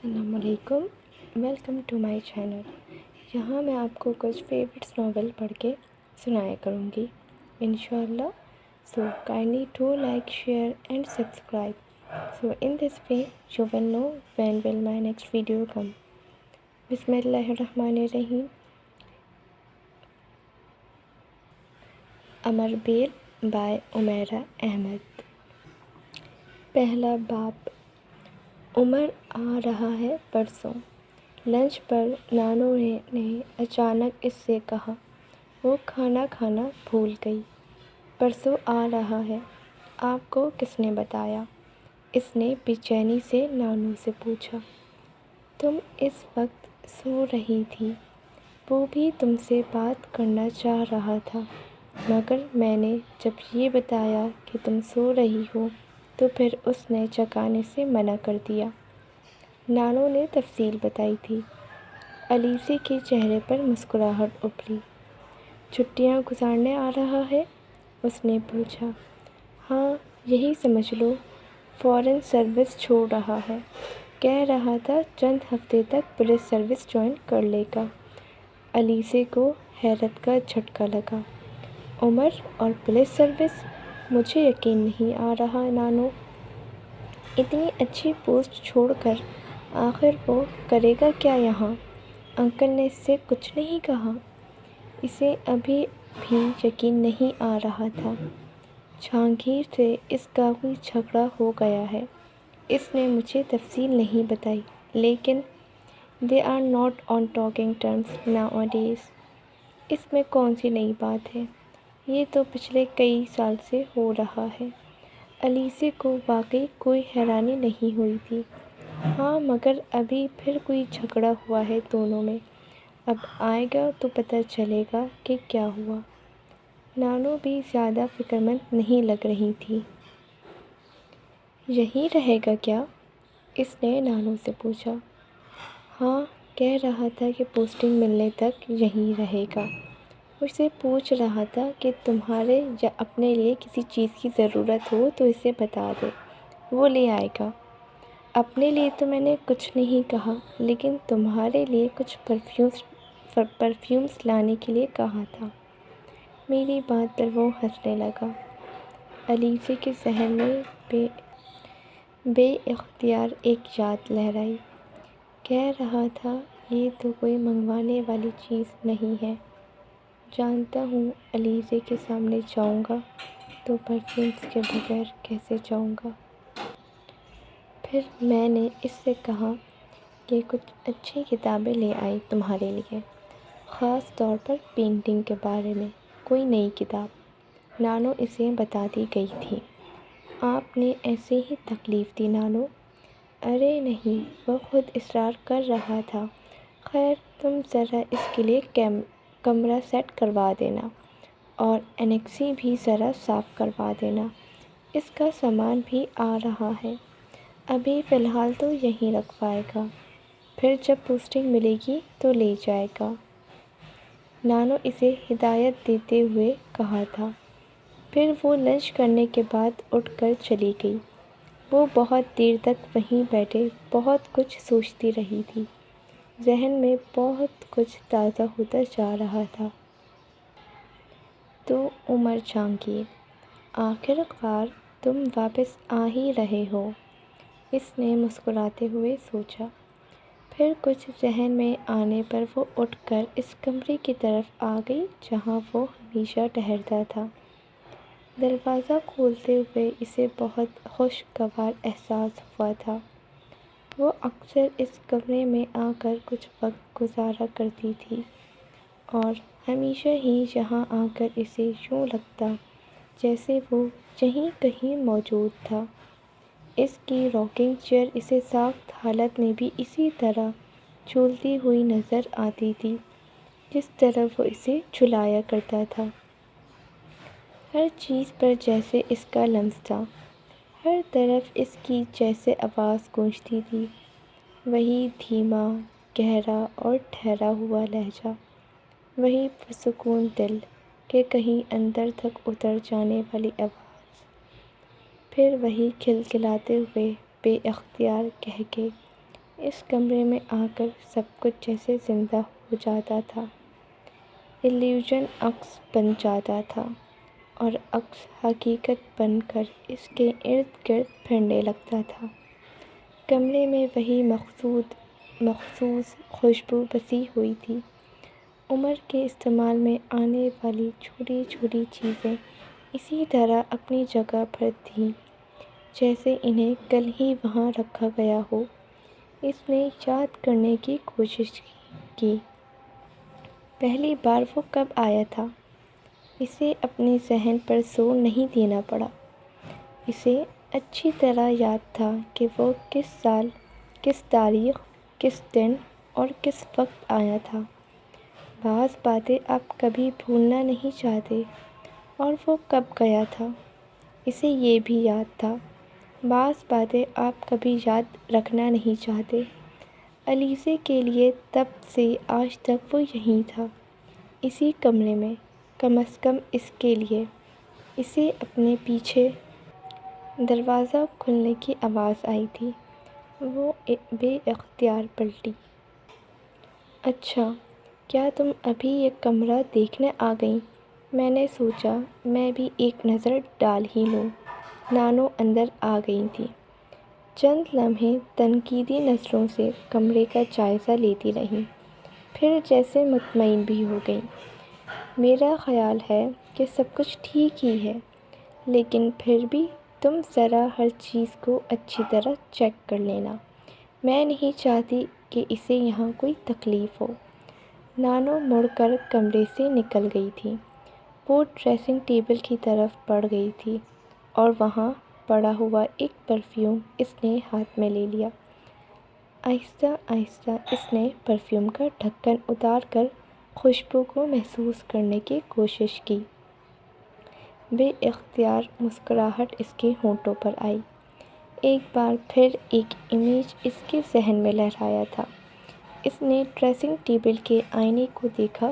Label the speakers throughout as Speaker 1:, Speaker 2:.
Speaker 1: السلام علیکم، welcome to my channel. یہاں میں آپ کو کچھ فیورٹس ناول پڑھ کے سنایا کروں گی انشاءاللہ۔ So kindly to like, share and subscribe, so in this way you will know when will my next video come. بسم اللہ الرحمن الرحیم۔ امر بیل بائے عمیرہ احمد۔ پہلا باب۔ عمر آ رہا ہے پرسوں۔ لنچ پر نانو نے اچانک اس سے کہا۔ وہ کھانا کھانا بھول گئی۔ پرسوں آ رہا ہے، آپ کو کس نے بتایا؟ اس نے بے چینی سے نانو سے پوچھا۔ تم اس وقت سو رہی تھی، وہ بھی تم سے بات کرنا چاہ رہا تھا، مگر میں نے جب یہ بتایا کہ تم سو رہی ہو تو پھر اس نے جگانے سے منع کر دیا۔ نانو نے تفصیل بتائی تھی۔ الیسی کے چہرے پر مسکراہٹ ابھری۔ چھٹیاں گزارنے آ رہا ہے؟ اس نے پوچھا۔ ہاں، یہی سمجھ لو، فورن سروس چھوڑ رہا ہے، کہہ رہا تھا چند ہفتے تک پولیس سروس جوائن کر لے گا۔ الیسی کو حیرت کا جھٹکا لگا۔ عمر اور پولیس سروس؟ مجھے یقین نہیں آ رہا نانو، اتنی اچھی پوسٹ چھوڑ کر آخر وہ کرے گا کیا یہاں؟ انکل نے اس سے کچھ نہیں کہا؟ اسے ابھی بھی یقین نہیں آ رہا تھا۔ جہانگیر سے اس کا کوئی جھگڑا ہو گیا ہے، اس نے مجھے تفصیل نہیں بتائی، لیکن they are not on talking terms nowadays۔ اس میں کون سی نئی بات ہے؟ یہ تو پچھلے کئی سال سے ہو رہا ہے۔ الیسی کو واقعی کوئی حیرانی نہیں ہوئی تھی۔ ہاں، مگر ابھی پھر کوئی جھگڑا ہوا ہے دونوں میں، اب آئے گا تو پتہ چلے گا کہ کیا ہوا۔ نانو بھی زیادہ فکرمند نہیں لگ رہی تھی۔ یہیں رہے گا کیا؟ اس نے نانو سے پوچھا۔ ہاں، کہہ رہا تھا کہ پوسٹنگ ملنے تک یہیں رہے گا۔ اسے پوچھ رہا تھا کہ تمہارے یا اپنے لیے کسی چیز کی ضرورت ہو تو اسے بتا دے، وہ لے آئے گا۔ اپنے لیے تو میں نے کچھ نہیں کہا، لیکن تمہارے لیے کچھ پرفیومز لانے کے لیے کہا تھا۔ میری بات پر وہ ہنسنے لگا۔ الیسی کے ذہن میں بے اختیار ایک یاد لہرائی۔ کہہ رہا تھا یہ تو کوئی منگوانے والی چیز نہیں ہے۔ جانتا ہوں الیسی کے سامنے جاؤں گا تو پرفیومز کے بغیر کیسے جاؤں گا۔ پھر میں نے اس سے کہا کہ کچھ اچھی کتابیں لے آئے تمہارے لیے، خاص طور پر پینٹنگ کے بارے میں کوئی نئی کتاب۔ نانو اسے بتاتی گئی تھی۔ آپ نے ایسے ہی تکلیف دی نانو؟ ارے نہیں، وہ خود اصرار کر رہا تھا۔ خیر، تم ذرا اس کے لیے کمرہ سیٹ کروا دینا، اور انیکسی بھی ذرا صاف کروا دینا، اس کا سامان بھی آ رہا ہے۔ ابھی فی الحال تو یہیں رکھوائے گا، پھر جب پوسٹنگ ملے گی تو لے جائے گا۔ نانو اسے ہدایت دیتے ہوئے کہا تھا۔ پھر وہ لنچ کرنے کے بعد اٹھ کر چلی گئی۔ وہ بہت دیر تک وہیں بیٹھے بہت کچھ سوچتی رہی تھی۔ ذہن میں بہت کچھ تازہ ہوتا جا رہا تھا۔ تو عمر جہانگیر، آخر کار تم واپس آ ہی رہے ہو، اس نے مسکراتے ہوئے سوچا۔ پھر کچھ ذہن میں آنے پر وہ اٹھ کر اس کمرے کی طرف آ گئی جہاں وہ ہمیشہ ٹھہرتا تھا۔ دروازہ کھولتے ہوئے اسے بہت خوشگوار احساس ہوا تھا۔ وہ اکثر اس کمرے میں آ کر کچھ وقت گزارا کرتی تھی، اور ہمیشہ ہی یہاں آ کر اسے یوں لگتا جیسے وہ یہیں کہیں موجود تھا۔ اس کی راکنگ چیئر اسے ساخت حالت میں بھی اسی طرح جھولتی ہوئی نظر آتی تھی جس طرح وہ اسے جھلایا کرتا تھا۔ ہر چیز پر جیسے اس کا لمس تھا، ہر طرف اس کی جیسے آواز گونجتی تھی، وہی دھیما، گہرا اور ٹھہرا ہوا لہجہ، وہی پرسکون دل کے کہیں اندر تک اتر جانے والی آواز، پھر وہی کھلکھلاتے ہوئے بے اختیار کہہ کے اس کمرے میں آ کر سب کچھ جیسے زندہ ہو جاتا تھا۔ ایلیوژن عکس بن جاتا تھا اور عکس حقیقت بن کر اس کے ارد گرد پھرنے لگتا تھا۔ کمرے میں وہی مخصوص خوشبو بسی ہوئی تھی۔ عمر کے استعمال میں آنے والی چھوٹی چھوٹی چیزیں اسی طرح اپنی جگہ پر تھیں جیسے انہیں کل ہی وہاں رکھا گیا ہو۔ اس نے یاد کرنے کی کوشش کی پہلی بار وہ کب آیا تھا۔ اسے اپنے ذہن پر زور نہیں دینا پڑا۔ اسے اچھی طرح یاد تھا کہ وہ کس سال، کس تاریخ، کس دن اور کس وقت آیا تھا۔ بعض باتیں آپ کبھی بھولنا نہیں چاہتے، اور وہ کب گیا تھا، اسے یہ بھی یاد تھا۔ بعض باتیں آپ کبھی یاد رکھنا نہیں چاہتے۔ علیزے کے لیے تب سے آج تک وہ یہیں تھا، اسی کمرے میں، کم از کم اس کے لیے۔ اسے اپنے پیچھے دروازہ کھلنے کی آواز آئی تھی۔ وہ بے اختیار پلٹی۔ اچھا، کیا تم ابھی یہ کمرہ دیکھنے آ گئیں؟ میں نے سوچا میں بھی ایک نظر ڈال ہی لوں۔ نانو اندر آ گئی تھی۔ چند لمحے تنقیدی نظروں سے کمرے کا جائزہ لیتی رہیں، پھر جیسے مطمئن بھی ہو گئیں۔ میرا خیال ہے کہ سب کچھ ٹھیک ہی ہے، لیکن پھر بھی تم ذرا ہر چیز کو اچھی طرح چیک کر لینا۔ میں نہیں چاہتی کہ اسے یہاں کوئی تکلیف ہو۔ نانو مڑ کر کمرے سے نکل گئی تھی۔ وہ ڈریسنگ ٹیبل کی طرف بڑھ گئی تھی اور وہاں پڑا ہوا ایک پرفیوم اس نے ہاتھ میں لے لیا۔ آہستہ آہستہ اس نے پرفیوم کا ڈھکن اتار کر خوشبو کو محسوس کرنے کی کوشش کی۔ بے اختیار مسکراہٹ اس کے ہونٹوں پر آئی۔ ایک بار پھر ایک امیج اس کے ذہن میں لہرایا تھا۔ اس نے ڈریسنگ ٹیبل کے آئینے کو دیکھا۔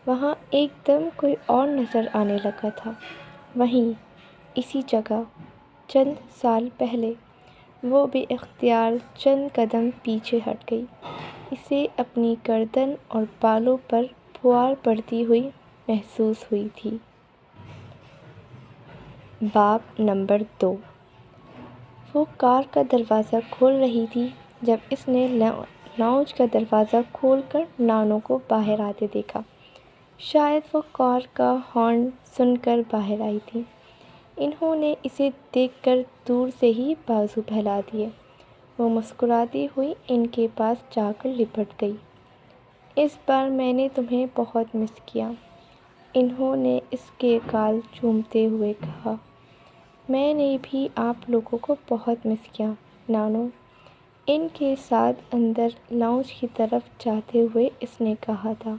Speaker 1: وہاں ایک دم کوئی اور نظر آنے لگا تھا۔ وہیں، اسی جگہ، چند سال پہلے۔ وہ بے اختیار چند قدم پیچھے ہٹ گئی۔ اسے اپنی گردن اور بالوں پر پھوار پڑتی ہوئی محسوس ہوئی تھی۔ باب نمبر 2۔ وہ کار کا دروازہ کھول رہی تھی جب اس نے لاؤنج کا دروازہ کھول کر نانو کو باہر آتے دیکھا۔ شاید وہ کار کا ہارن سن کر باہر آئی تھی۔ انہوں نے اسے دیکھ کر دور سے ہی بازو پھیلا دیے۔ وہ مسکراتی ہوئی ان کے پاس جا کر لپٹ گئی۔ اس بار میں نے تمہیں بہت مس کیا، انہوں نے اس کے گال چومتے ہوئے کہا۔ میں نے بھی آپ لوگوں کو بہت مس کیا، نانو۔ ان کے ساتھ اندر لاؤنج کی طرف جاتے ہوئے اس نے کہا تھا۔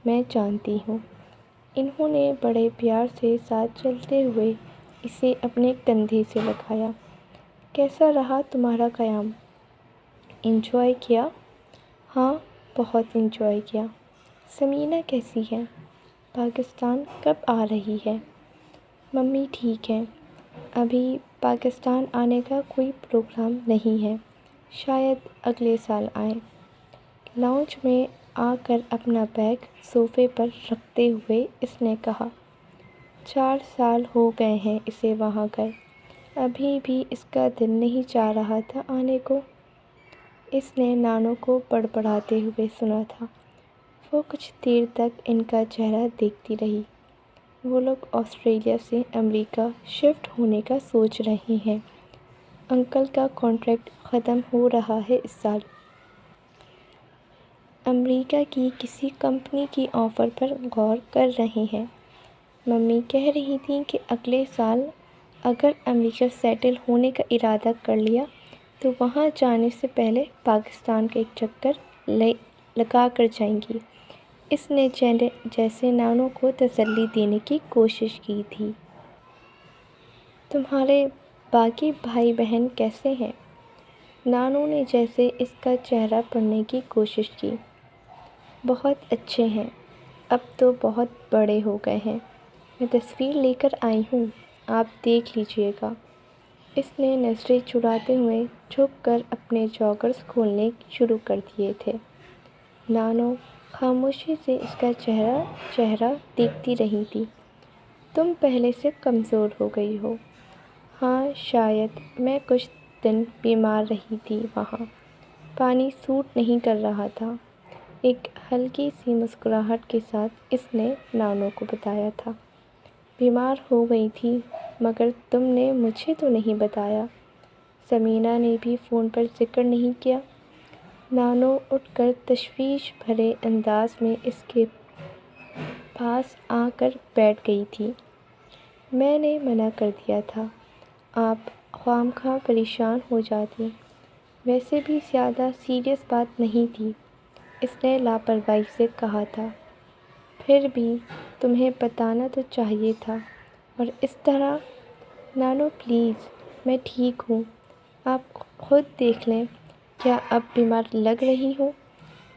Speaker 1: میں جانتی ہوں۔ انہوں نے بڑے پیار سے ساتھ چلتے ہوئے اسے اپنے کندھے سے لگایا۔ کیسا رہا تمہارا قیام؟ انجوائے کیا؟ ہاں، بہت انجوائے کیا۔ ثمینہ کیسی ہے؟ پاکستان کب آ رہی ہے؟ ممی ٹھیک ہے۔ ابھی پاکستان آنے کا کوئی پروگرام نہیں ہے، شاید اگلے سال آئیں۔ لاؤنج میں آ کر اپنا بیگ صوفے پر رکھتے ہوئے اس نے کہا۔ 4 سال ہو گئے ہیں اسے وہاں گئے، ابھی بھی اس کا دل نہیں چاہ رہا تھا آنے کو۔ اس نے نانو کو بڑبڑاتے ہوئے سنا تھا۔ وہ کچھ دیر تک ان کا چہرہ دیکھتی رہی۔ وہ لوگ آسٹریلیا سے امریکہ شفٹ ہونے کا سوچ رہے ہیں۔ انکل کا کانٹریکٹ ختم ہو رہا ہے اس سال۔ امریکہ کی کسی کمپنی کی آفر پر غور کر رہے ہیں۔ ممی کہہ رہی تھیں کہ اگلے سال اگر امریکہ سیٹل ہونے کا ارادہ کر لیا تو وہاں جانے سے پہلے پاکستان کا ایک چکر لگا کر جائیں گی۔ اس نے جیسے نانو کو تسلی دینے کی کوشش کی تھی۔ تمہارے باقی بھائی بہن کیسے ہیں؟ نانو نے جیسے اس کا چہرہ پڑھنے کی کوشش کی۔ بہت اچھے ہیں، اب تو بہت بڑے ہو گئے ہیں۔ میں تصویر لے کر آئی ہوں، آپ دیکھ لیجیے گا۔ اس نے نظریں چراتے ہوئے جھک کر اپنے جاگرز کھولنے شروع کر دیے تھے۔ نانو خاموشی سے اس کا چہرہ دیکھتی رہی تھی۔ تم پہلے سے کمزور ہو گئی ہو۔ ہاں شاید، میں کچھ دن بیمار رہی تھی وہاں، پانی سوٹ نہیں کر رہا تھا۔ ایک ہلکی سی مسکراہٹ کے ساتھ اس نے نانو کو بتایا تھا۔ بیمار ہو گئی تھی، مگر تم نے مجھے تو نہیں بتایا۔ سمینا نے بھی فون پر ذکر نہیں کیا۔ نانو اٹھ کر تشویش بھرے انداز میں اس کے پاس آ کر بیٹھ گئی تھی۔ میں نے منع کر دیا تھا، آپ خواہ مخواہ پریشان ہو جاتی۔ ویسے بھی زیادہ سیریس بات نہیں تھی، اس نے لاپرواہی سے کہا تھا۔ پھر بھی تمہیں بتانا تو چاہیے تھا، اور اس طرح۔ نانو پلیز، میں ٹھیک ہوں، آپ خود دیکھ لیں، کیا اب بیمار لگ رہی ہوں؟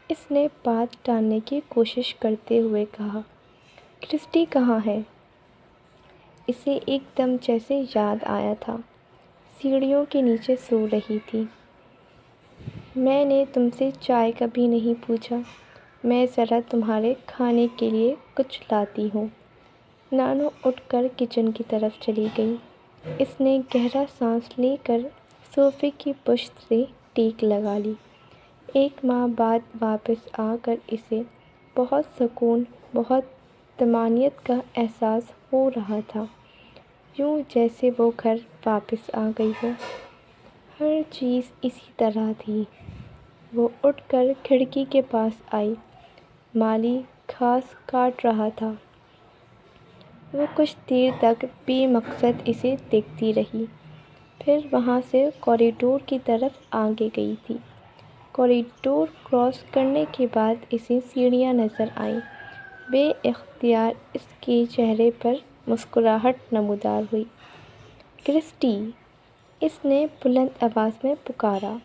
Speaker 1: اس نے بات ٹالنے کی کوشش کرتے ہوئے کہا۔ کرسٹی کہاں ہے؟ اسے ایک دم جیسے یاد آیا تھا، سیڑھیوں کے نیچے سو رہی تھی۔ میں نے تم سے چائے کا بھی نہیں پوچھا، میں ذرا تمہارے کھانے کے لیے کچھ لاتی ہوں۔ نانو اٹھ کر کچن کی طرف چلی گئی۔ اس نے گہرا سانس لے کر صوفے کی پشت سے ٹیک لگا لی۔ ایک ماہ بعد واپس آ کر اسے بہت سکون، بہت طمانینت کا احساس ہو رہا تھا، یوں جیسے وہ گھر واپس آ گئی ہو۔ ہر چیز اسی طرح تھی۔ وہ اٹھ کر کھڑکی کے پاس آئی۔ مالی گھاس کاٹ رہا تھا۔ وہ کچھ دیر تک بے مقصد اسے دیکھتی رہی، پھر وہاں سے کوریڈور کی طرف آگے گئی تھی۔ کوریڈور کراس کرنے کے بعد اسے سیڑھیاں نظر آئیں۔ بے اختیار اس کے چہرے پر مسکراہٹ نمودار ہوئی۔ کرسٹی، اس نے بلند آواز میں پکارا۔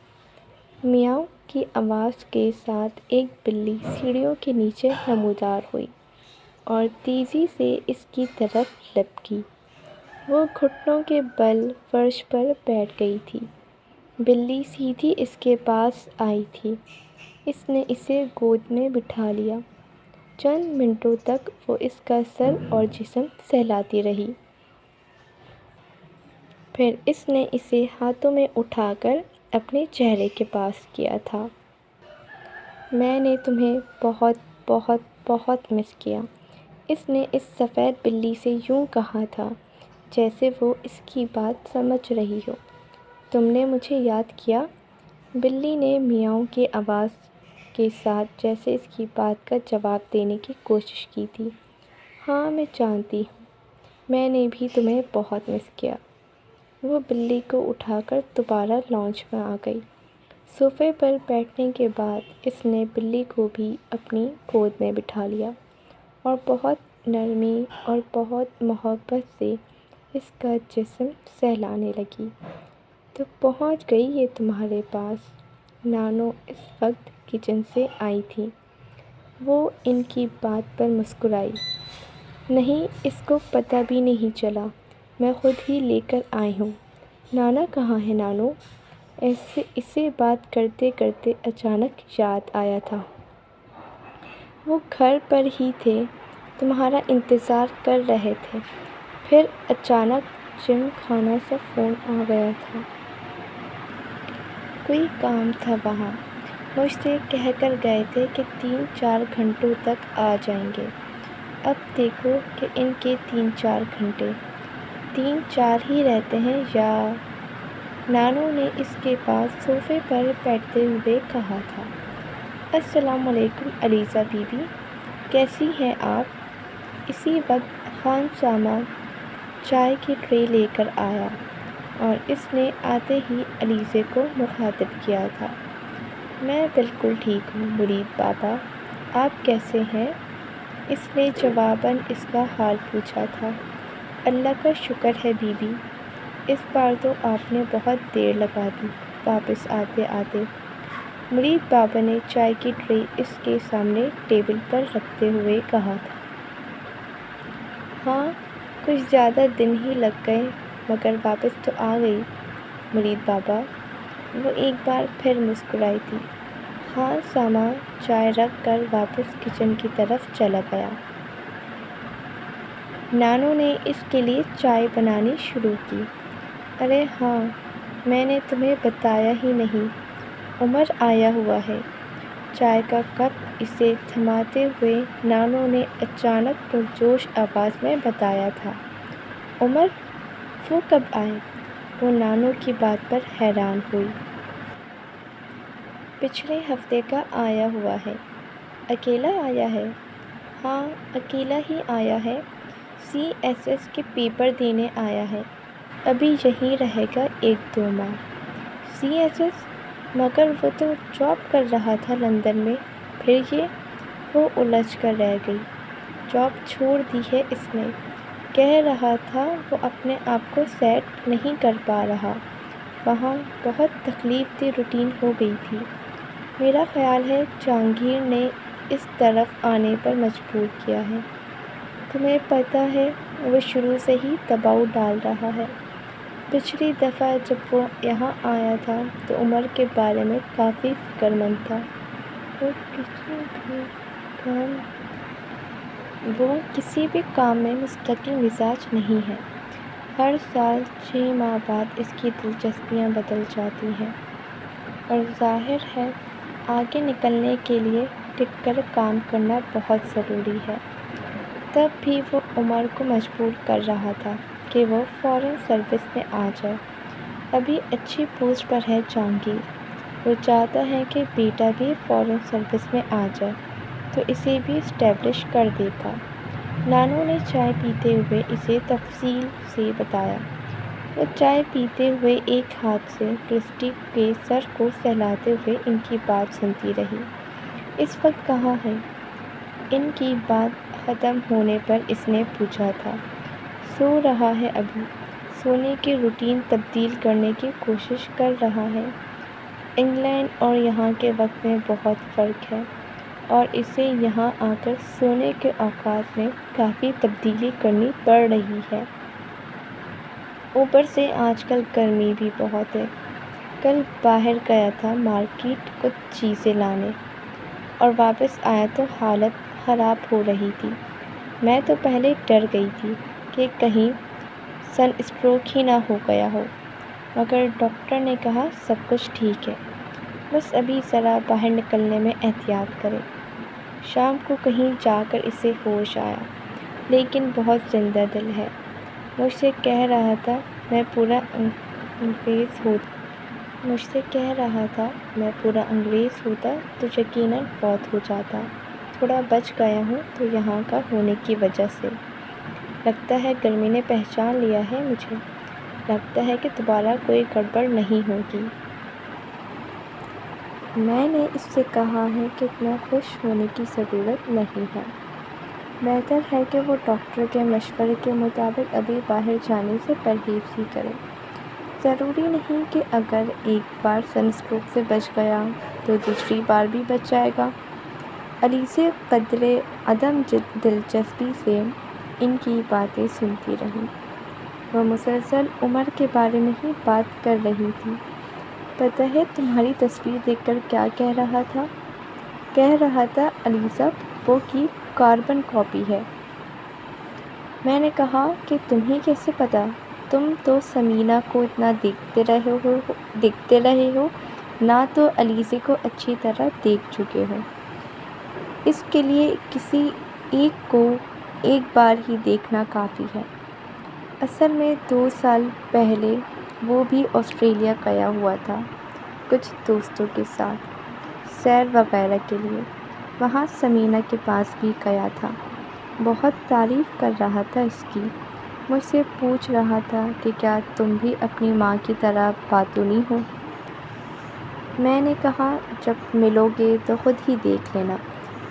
Speaker 1: میاؤں کی آواز کے ساتھ ایک بلی سیڑھیوں کے نیچے نمودار ہوئی اور تیزی سے اس کی طرف لپکی۔ وہ گھٹنوں کے بل فرش پر بیٹھ گئی تھی۔ بلی سیدھی اس کے پاس آئی تھی۔ اس نے اسے گود میں بٹھا لیا۔ چند منٹوں تک وہ اس کا سر اور جسم سہلاتی رہی۔ پھر اس نے اسے ہاتھوں میں اٹھا کر اپنے چہرے کے پاس کیا تھا۔ میں نے تمہیں بہت بہت بہت مس کیا، اس نے اس سفید بلی سے یوں کہا تھا جیسے وہ اس کی بات سمجھ رہی ہو۔ تم نے مجھے یاد کیا؟ بلی نے میاؤں کی آواز کے ساتھ جیسے اس کی بات کا جواب دینے کی کوشش کی تھی۔ ہاں میں جانتی ہوں، میں نے بھی تمہیں بہت مس کیا۔ وہ بلی کو اٹھا کر دوبارہ لاؤنج میں آ گئی۔ صوفے پر بیٹھنے کے بعد اس نے بلی کو بھی اپنی گود میں بٹھا لیا اور بہت نرمی اور بہت محبت سے اس کا جسم سہلانے لگی۔ تو پہنچ گئی یہ تمہارے پاس؟ نانو اس وقت کچن سے آئی تھی۔ وہ ان کی بات پر مسکرائی۔ نہیں، اس کو پتہ بھی نہیں چلا، میں خود ہی لے کر آئی ہوں۔ نانا کہاں ہے نانو؟ اسے بات کرتے کرتے اچانک یاد آیا تھا۔ وہ گھر پر ہی تھے، تمہارا انتظار کر رہے تھے۔ پھر اچانک جم خانہ سے فون آ گیا تھا۔ کوئی کام تھا وہاں، مجھ سے کہہ کر گئے تھے کہ 3-4 گھنٹوں تک آ جائیں گے۔ اب دیکھو کہ ان کے 3-4 گھنٹے 3-4 ہی رہتے ہیں یا؟ نانو نے اس کے پاس صوفے پر بیٹھتے ہوئے کہا تھا۔ السلام علیکم علیزہ بی بی، کیسی ہیں آپ؟ اسی وقت خان سامہ چائے کی ٹرے لے کر آیا اور اس نے آتے ہی علیزے کو مخاطب کیا تھا۔ میں بالکل ٹھیک ہوں مرید بابا، آپ کیسے ہیں؟ اس نے جواباً اس کا حال پوچھا تھا۔ اللہ کا شکر ہے بی بی، اس بار تو آپ نے بہت دیر لگا دی واپس آتے آتے۔ مرید بابا نے چائے کی ٹرے اس کے سامنے ٹیبل پر رکھتے ہوئے کہا تھا۔ ہاں، کچھ زیادہ دن ہی لگ گئے، مگر واپس تو آ گئی۔ مرید بابا۔ وہ ایک بار پھر مسکرائی تھی۔ خان ساما چائے رکھ کر واپس کچن کی طرف چلا گیا۔ نانو نے اس کے لیے چائے بنانی شروع کی۔ ارے ہاں، میں نے تمہیں بتایا ہی نہیں، عمر آیا ہوا ہے۔ چائے کا کپ اسے تھماتے ہوئے نانو نے اچانک پرجوش آواز میں بتایا تھا۔ عمر؟ وہ کب آئے؟ وہ نانو کی بات پر حیران ہوئی۔ پچھلے ہفتے کا آیا ہوا ہے۔ اکیلا آیا ہے؟ ہاں، اکیلا ہی آیا ہے۔ CSS کے پیپر دینے آیا ہے۔ ابھی یہیں رہے گا 1-2 ماہ۔ CSS؟ مگر وہ تو جاب کر رہا تھا لندن میں۔ پھر یہ؟ وہ الجھ کر رہ گئی۔ جاب چھوڑ دی ہے اس نے۔ کہہ رہا تھا وہ اپنے آپ کو سیٹ نہیں کر پا رہا۔ وہاں بہت تکلیف دہ روٹین ہو گئی تھی۔ میرا خیال ہے جہانگیر نے اس طرف آنے پر مجبور کیا ہے۔ تمہیں پتہ ہے وہ شروع سے ہی دباؤ ڈال رہا ہے۔ پچھلی دفعہ جب وہ یہاں آیا تھا تو عمر کے بارے میں کافی فکر مند تھا۔ وہ کسی بھی کام میں مستقل مزاج نہیں ہے۔ ہر سال 6 ماہ بعد اس کی دلچسپیاں بدل جاتی ہیں، اور ظاہر ہے آگے نکلنے کے لیے ٹک کر کام کرنا بہت ضروری ہے۔ تب بھی وہ عمر کو مجبور کر رہا تھا کہ وہ فورن سروس میں آ جائے۔ ابھی اچھی پوسٹ پر ہے جہانگیر۔ وہ چاہتا ہے کہ بیٹا بھی فورن سروس میں آ جائے تو اسے بھی اسٹیبلش کر دے گا۔ نانو نے چائے پیتے ہوئے اسے تفصیل سے بتایا۔ وہ چائے پیتے ہوئے ایک ہاتھ سے کرسٹی کے سر کو سہلاتے ہوئے ان کی بات سنتی رہی۔ اس وقت کہاں ہے؟ ان کی بات ختم ہونے پر اس نے پوچھا تھا۔ سو رہا ہے ابھی۔ سونے کی روٹین تبدیل کرنے کی کوشش کر رہا ہے۔ انگلینڈ اور یہاں کے وقت میں بہت فرق ہے، اور اسے یہاں آ کر سونے کے اوقات میں کافی تبدیلی کرنی پڑ رہی ہے۔ اوپر سے آج کل گرمی بھی بہت ہے۔ کل باہر گیا تھا مارکیٹ کچھ چیزیں لانے، اور واپس آیا تو حالت خراب ہو رہی تھی۔ میں تو پہلے ڈر گئی تھی کہ کہیں سن اسٹروک ہی نہ ہو گیا ہو، مگر ڈاکٹر نے کہا سب کچھ ٹھیک ہے، بس ابھی ذرا باہر نکلنے میں احتیاط کرے۔ شام کو کہیں جا کر اسے ہوش آیا، لیکن بہت زندہ دل ہے۔ مجھ سے کہہ رہا تھا میں پورا انگریز ہوتا تو یقیناً فوت ہو جاتا۔ تھوڑا بچ گیا ہوں تو یہاں کا ہونے کی وجہ سے۔ لگتا ہے گرمی نے پہچان لیا ہے مجھے۔ لگتا ہے کہ دوبارہ کوئی گڑبڑ نہیں ہوگی۔ میں نے اس سے کہا ہے کہ اتنا خوش ہونے کی ضرورت نہیں ہے۔ بہتر ہے کہ وہ ڈاکٹر کے مشورے کے مطابق ابھی باہر جانے سے پرہیز ہی کرے۔ ضروری نہیں کہ اگر ایک بار سن اسٹروک سے بچ گیا تو دوسری بار بھی بچ جائے گا۔ الیزا قدرے عدم دلچسپی سے ان کی باتیں سنتی رہی۔ وہ مسلسل عمر کے بارے میں ہی بات کر رہی تھی۔ پتہ ہے تمہاری تصویر دیکھ کر کیا کہہ رہا تھا؟ کہہ رہا تھا الیزا پپو کی کاربن کاپی ہے۔ میں نے کہا کہ تمہیں کیسے پتا؟ تم تو سمینا کو اتنا دیکھتے رہے ہو، نہ تو الیزا کو اچھی طرح دیکھ چکے ہو۔ اس کے لیے کسی ایک کو ایک بار ہی دیکھنا کافی ہے۔ اصل میں 2 سال پہلے وہ بھی آسٹریلیا گیا ہوا تھا کچھ دوستوں کے ساتھ، سیر وغیرہ کے لیے۔ وہاں سمینا کے پاس بھی گیا تھا۔ بہت تعریف کر رہا تھا اس کی۔ مجھ سے پوچھ رہا تھا کہ کیا تم بھی اپنی ماں کی طرح باتونی ہو؟ میں نے کہا جب ملو گے تو خود ہی دیکھ لینا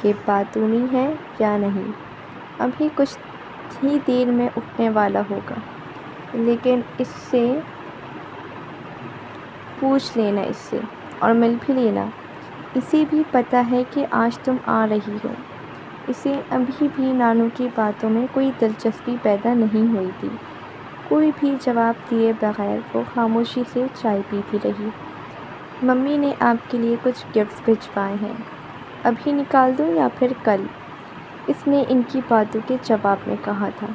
Speaker 1: کہ باتونی ہے یا نہیں۔ ابھی کچھ ہی دیر میں اٹھنے والا ہوگا، لیکن اس سے پوچھ لینا اس سے، اور مل بھی لینا۔ اسے بھی پتہ ہے کہ آج تم آ رہی ہو۔ اسے ابھی بھی نانو کی باتوں میں کوئی دلچسپی پیدا نہیں ہوئی تھی۔ کوئی بھی جواب دیے بغیر وہ خاموشی سے چائے پیتی رہی۔ ممی نے آپ کے لیے کچھ گفٹس بھجوائے ہیں، ابھی نکال دوں یا پھر کل؟ اس نے ان کی باتوں کے جواب میں کہا تھا۔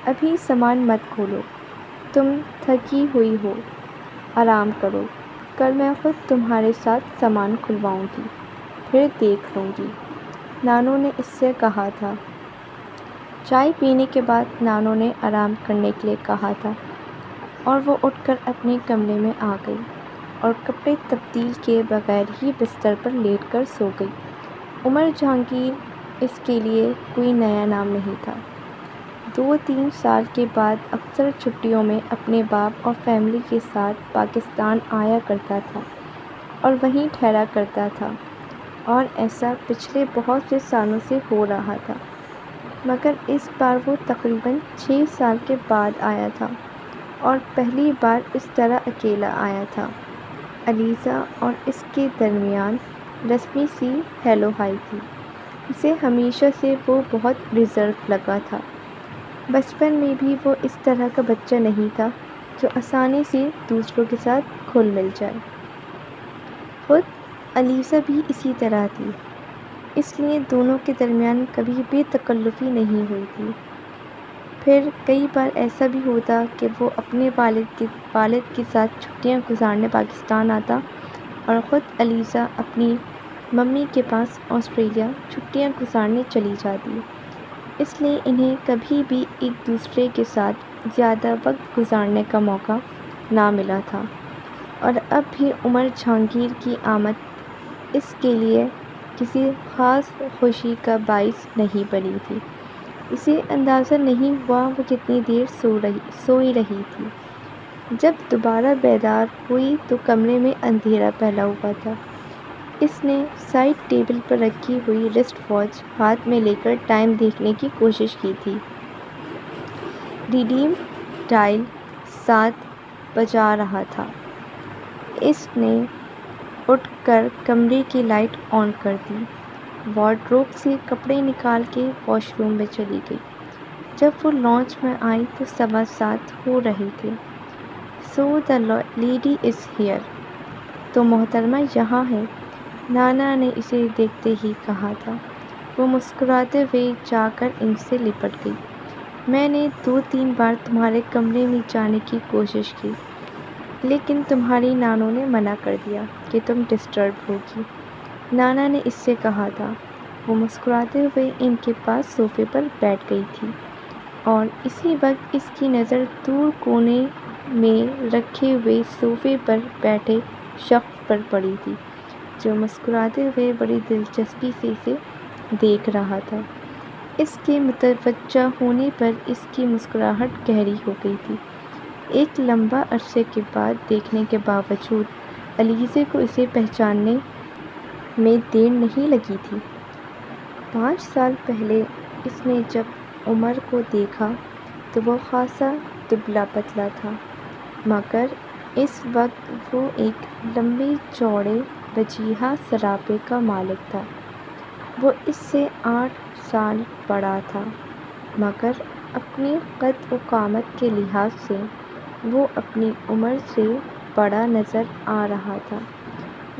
Speaker 1: ابھی سامان مت کھولو، تم تھکی ہوئی ہو، آرام کرو، کل میں خود تمہارے ساتھ سامان کھلواؤں گی، پھر دیکھ لوں گی، نانو نے اس سے کہا تھا۔ چائے پینے کے بعد نانو نے آرام کرنے کے لیے کہا تھا اور وہ اٹھ کر اپنے کمرے میں آ گئی اور کپڑے تبدیل کیے بغیر ہی بستر پر لیٹ کر سو گئی۔ عمر جہانگیر اس کے لیے کوئی نیا نام نہیں تھا۔ 2-3 سال کے بعد اکثر چھٹیوں میں اپنے باپ اور فیملی کے ساتھ پاکستان آیا کرتا تھا اور وہیں ٹھہرا کرتا تھا، اور ایسا پچھلے بہت سے سالوں سے ہو رہا تھا، مگر اس بار وہ تقریباً 6 سال کے بعد آیا تھا اور پہلی بار اس طرح اکیلا آیا تھا۔ علیزہ اور اس کے درمیان رسمی سی ہیلو ہائی تھی۔ اسے ہمیشہ سے وہ بہت ریزرو لگا تھا۔ بچپن میں بھی وہ اس طرح کا بچہ نہیں تھا جو آسانی سے دوسروں کے ساتھ گھل مل جائے۔ خود علیزہ بھی اسی طرح تھی، اس لیے دونوں کے درمیان کبھی بے تکلفی نہیں ہوئی تھی۔ پھر کئی بار ایسا بھی ہوتا کہ وہ اپنے والد کے ساتھ چھٹیاں گزارنے پاکستان آتا اور خود علیزہ اپنی ممی کے پاس آسٹریلیا چھٹیاں گزارنے چلی جاتی، اس لیے انہیں کبھی بھی ایک دوسرے کے ساتھ زیادہ وقت گزارنے کا موقع نہ ملا تھا۔ اور اب بھی عمر جہانگیر کی آمد اس کے لیے کسی خاص خوشی کا باعث نہیں بنی تھی۔ اسے اندازہ نہیں ہوا وہ کتنی دیر سوئی رہی تھی۔ جب دوبارہ بیدار ہوئی تو کمرے میں اندھیرا پھیلا ہوا تھا۔ اس نے سائڈ ٹیبل پر رکھی ہوئی رسٹ واچ ہاتھ میں لے کر ٹائم دیکھنے کی کوشش کی تھی۔ ریڈیم ڈائل 7 بجا رہا تھا۔ اس نے اٹھ کر کمرے کی لائٹ آن کر دی، وارڈروب سے کپڑے نکال کے واش روم میں چلی گئی۔ جب وہ لانچ میں آئی تو 7:15 ہو رہے تھے۔ "So the lady is here" تو محترمہ یہاں ہے، نانا نے اسے دیکھتے ہی کہا تھا۔ وہ مسکراتے ہوئے جا کر ان سے لپٹ گئی۔ "میں نے 2-3 بار تمہارے کمرے میں جانے کی کوشش کی، لیکن تمہاری نانو نے منع کر دیا کہ تم ڈسٹرب ہوگی، نانا نے اس سے کہا تھا۔ وہ مسکراتے ہوئے ان کے پاس صوفے پر بیٹھ گئی تھی اور اسی وقت اس کی نظر دور کونے میں رکھے ہوئے صوفے پر بیٹھے شخص پر پڑی تھی جو مسکراتے ہوئے بڑی دلچسپی سے اسے دیکھ رہا تھا۔ اس کے متوجہ ہونے پر اس کی مسکراہٹ گہری ہو گئی تھی۔ ایک لمبا عرصے کے بعد دیکھنے کے باوجود علیزہ کو اسے پہچاننے میں دیر نہیں لگی تھی۔ 5 سال پہلے اس نے جب عمر کو دیکھا تو وہ خاصا دبلا پتلا تھا، مگر اس وقت وہ ایک لمبے چوڑے وجیہہ سراپے کا مالک تھا۔ وہ اس سے 8 سال بڑا تھا، مگر اپنی قد و قامت کے لحاظ سے وہ اپنی عمر سے بڑا نظر آ رہا تھا۔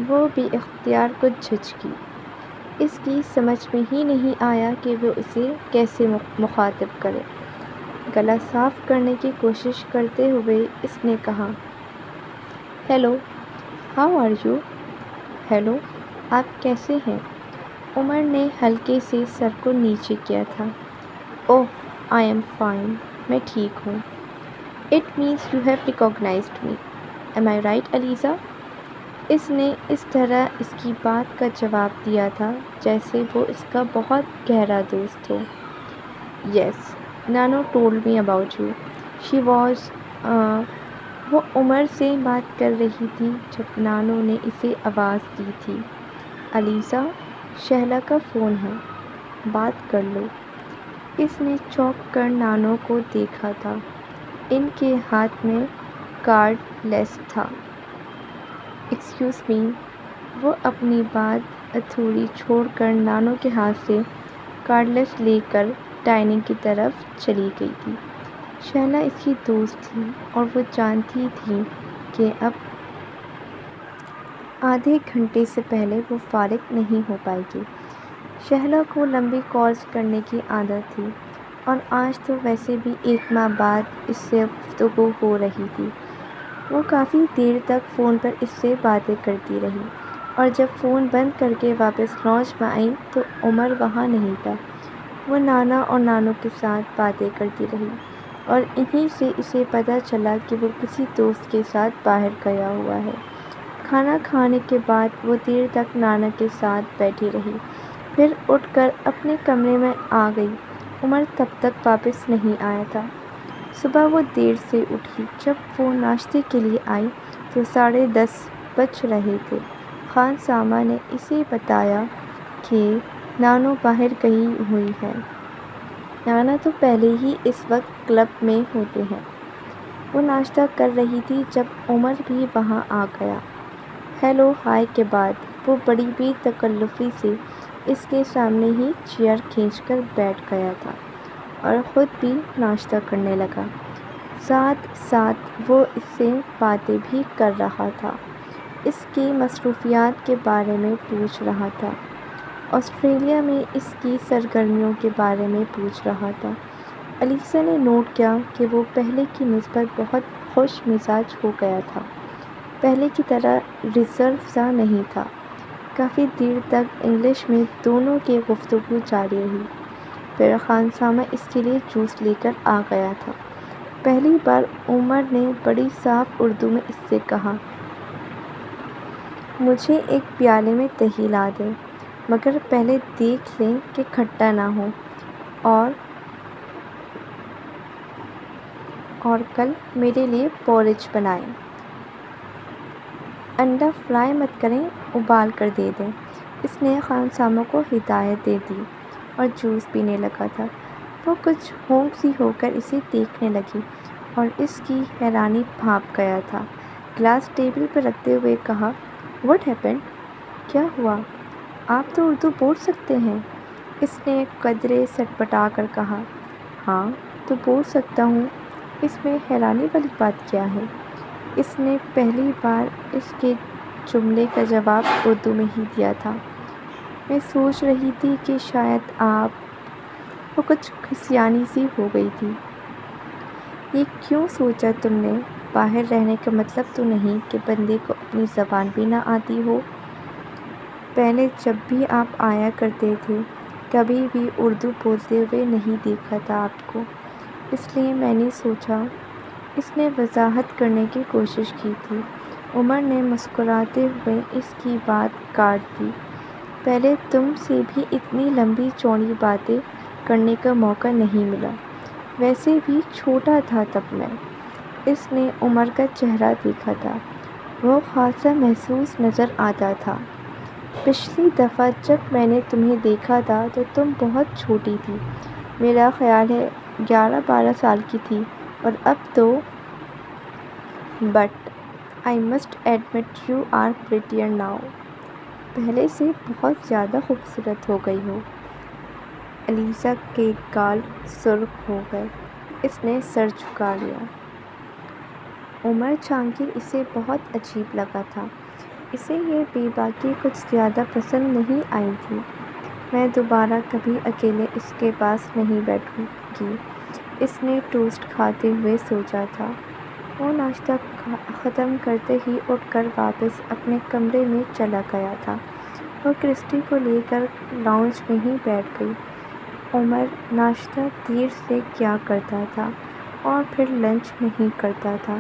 Speaker 1: وہ بے اختیار کچھ جھجکی۔ اس کی سمجھ میں ہی نہیں آیا کہ وہ اسے کیسے مخاطب کرے۔ گلا صاف کرنے کی کوشش کرتے ہوئے اس نے کہا، "hello, how are you?" "Hello, آپ کیسے ہیں؟" عمر نے ہلکے سے سر کو نیچے کیا تھا۔ "اوہ، آئی ایم فائن، میں ٹھیک ہوں۔ It means you have recognised me, am I right Alizeh?" اس نے اس طرح اس کی بات کا جواب دیا تھا جیسے وہ اس کا بہت گہرا دوست ہو۔ "یس، نانو told me about you, she was" وہ عمر سے بات کر رہی تھی جب نانو نے اسے آواز دی تھی، "علیزہ، شہلا کا فون ہے، بات کر لو۔" اس نے چونک کر نانو کو دیکھا تھا۔ ان کے ہاتھ میں کارڈ لیس تھا۔ "Excuse me." وہ اپنی بات ادھوری چھوڑ کر نانو کے ہاتھ سے کارڈ لیس لے کر ڈائننگ کی طرف چلی گئی تھی۔ شہلا اس کی دوست تھی اور وہ جانتی تھی کہ اب آدھے گھنٹے سے پہلے وہ فارغ نہیں ہو پائے گی۔ شہلا کو لمبی کالز کرنے کی عادت تھی اور آج تو ویسے بھی 1 ماہ بعد اس سے گفتگو ہو رہی تھی۔ وہ کافی دیر تک فون پر اس سے باتیں کرتی رہی اور جب فون بند کر کے واپس لاؤنج میں آئی تو عمر وہاں نہیں تھا۔ وہ نانا اور نانو کے ساتھ باتیں کرتی رہی اور انہی سے اسے پتہ چلا کہ وہ کسی دوست کے ساتھ باہر گیا ہوا ہے۔ کھانا کھانے کے بعد وہ دیر تک نانا کے ساتھ بیٹھی رہی، پھر اٹھ کر اپنے کمرے میں آ گئی۔ عمر تب تک واپس نہیں آیا تھا۔ صبح وہ دیر سے اٹھی۔ جب وہ ناشتے کے لیے آئی تو 10:30 بج رہے تھے۔ خان سامہ نے اسے بتایا کہ نانو باہر گئی ہوئی ہے۔ نانا تو پہلے ہی اس وقت کلب میں ہوتے ہیں۔ وہ ناشتہ کر رہی تھی جب عمر بھی وہاں آ گیا۔ ہیلو ہائی کے بعد وہ بڑی بے تکلفی سے اس کے سامنے ہی چیئر کھینچ کر بیٹھ گیا تھا اور خود بھی ناشتہ کرنے لگا۔ ساتھ ساتھ وہ اس سے باتیں بھی کر رہا تھا، اس کی مصروفیات کے بارے میں پوچھ رہا تھا، آسٹریلیا میں اس کی سرگرمیوں کے بارے میں پوچھ رہا تھا۔ الیسا نے نوٹ کیا کہ وہ پہلے کی نسبت بہت خوش مزاج ہو گیا تھا، پہلے کی طرح ریزرو سا نہیں تھا۔ کافی دیر تک انگلش میں دونوں کی گفتگو جاری رہی، پھر خان سامہ اس کے لیے جوس لے کر آ گیا تھا۔ پہلی بار عمر نے بڑی صاف اردو میں اس سے کہا، مجھے ایک پیالے میں دہی لا دیں، مگر پہلے دیکھ لیں کہ کھٹا نہ ہو، اور کل میرے لیے پورridge بنائیں۔ انڈا فرائی مت کریں، ابال کر دے دیں۔ اس نے خان سامہ کو ہدایت دے دی اور جوس پینے لگا تھا۔ وہ کچھ ہونک سی ہو کر اسے دیکھنے لگی اور اس کی حیرانی بھاپ گیا تھا۔ گلاس ٹیبل پر رکھتے ہوئے کہا، واٹ ہیپنڈ؟ کیا ہوا؟ آپ تو اردو بول سکتے ہیں۔ اس نے قدرے سٹپٹا کر کہا، ہاں تو بول سکتا ہوں، اس میں حیرانی والی بات کیا ہے؟ اس نے پہلی بار اس کے جملے کا جواب اردو میں ہی دیا تھا۔ میں سوچ رہی تھی کہ شاید آپ، وہ کچھ کھسیانی سی ہو گئی تھی۔ یہ کیوں سوچا تم نے؟ باہر رہنے کا مطلب تو نہیں کہ بندے کو اپنی زبان بھی نہ آتی ہو۔ پہلے جب بھی آپ آیا کرتے تھے کبھی بھی اردو بولتے ہوئے نہیں دیکھا تھا آپ کو، اس لیے میں نے سوچا۔ اس نے وضاحت کرنے کی کوشش کی تھی۔ عمر نے مسکراتے ہوئے اس کی بات کاٹ دی، پہلے تم سے بھی اتنی لمبی چوڑی باتیں کرنے کا موقع نہیں ملا، ویسے بھی چھوٹا تھا تب میں۔ اس نے عمر کا چہرہ دیکھا تھا، وہ خاصا محسوس نظر آتا تھا۔ پچھلی دفعہ جب میں نے تمہیں دیکھا تھا تو تم بہت چھوٹی تھی، میرا خیال ہے 11-12 سال کی تھی، اور اب تو but I must admit you are prettier now. پہلے سے بہت زیادہ خوبصورت ہو گئی ہو۔ الیسا کے گال سرخ ہو گئے۔ اس نے سر جھکا لیا۔ عمر جہانگیر اسے بہت عجیب لگا تھا۔ اسے یہ بے باکی کچھ زیادہ پسند نہیں آئی تھی۔ میں دوبارہ کبھی اکیلے اس کے پاس نہیں بیٹھوں گی، اس نے ٹوسٹ کھاتے ہوئے سوچا تھا۔ وہ ناشتہ ختم کرتے ہی اٹھ کر واپس اپنے کمرے میں چلا گیا تھا۔ وہ کرسٹی کو لے کر لاؤنج میں ہی بیٹھ گئی۔ عمر ناشتہ دیر سے کیا کرتا تھا اور پھر لنچ نہیں کرتا تھا۔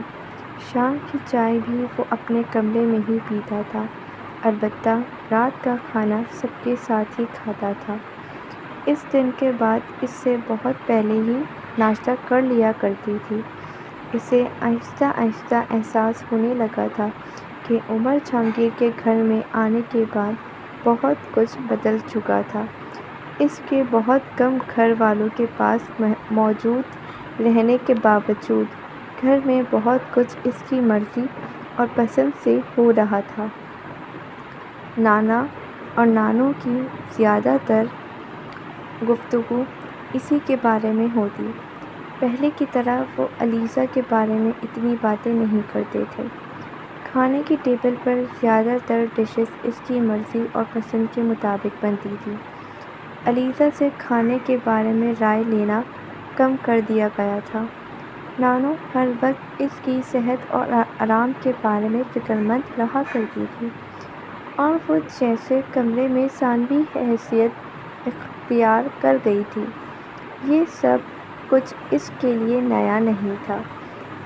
Speaker 1: شام کی چائے بھی وہ اپنے کمرے میں ہی پیتا تھا، البتہ رات کا کھانا سب کے ساتھ ہی کھاتا تھا۔ اس دن کے بعد اس سے بہت پہلے ہی ناشتہ کر لیا کرتی تھی۔ اسے آہستہ آہستہ احساس ہونے لگا تھا کہ عمر جہانگیر کے گھر میں آنے کے بعد بہت کچھ بدل چکا تھا۔ اس کے بہت کم گھر والوں کے پاس موجود رہنے کے باوجود گھر میں بہت کچھ اس کی مرضی اور پسند سے ہو رہا تھا۔ نانا اور نانو کی زیادہ تر گفتگو اسی کے بارے میں ہوتی۔ پہلے کی طرح وہ علیزہ کے بارے میں اتنی باتیں نہیں کرتے تھے۔ کھانے کی ٹیبل پر زیادہ تر ڈشز اس کی مرضی اور پسند کے مطابق بنتی تھیں۔ علیزہ سے کھانے کے بارے میں رائے لینا کم کر دیا گیا تھا۔ نانو ہر وقت اس کی صحت اور آرام کے بارے میں فکر مند رہا کرتی تھی، اور وہ جیسے کمرے میں ثانوی حیثیت اختیار کر گئی تھی۔ یہ سب کچھ اس کے لیے نیا نہیں تھا۔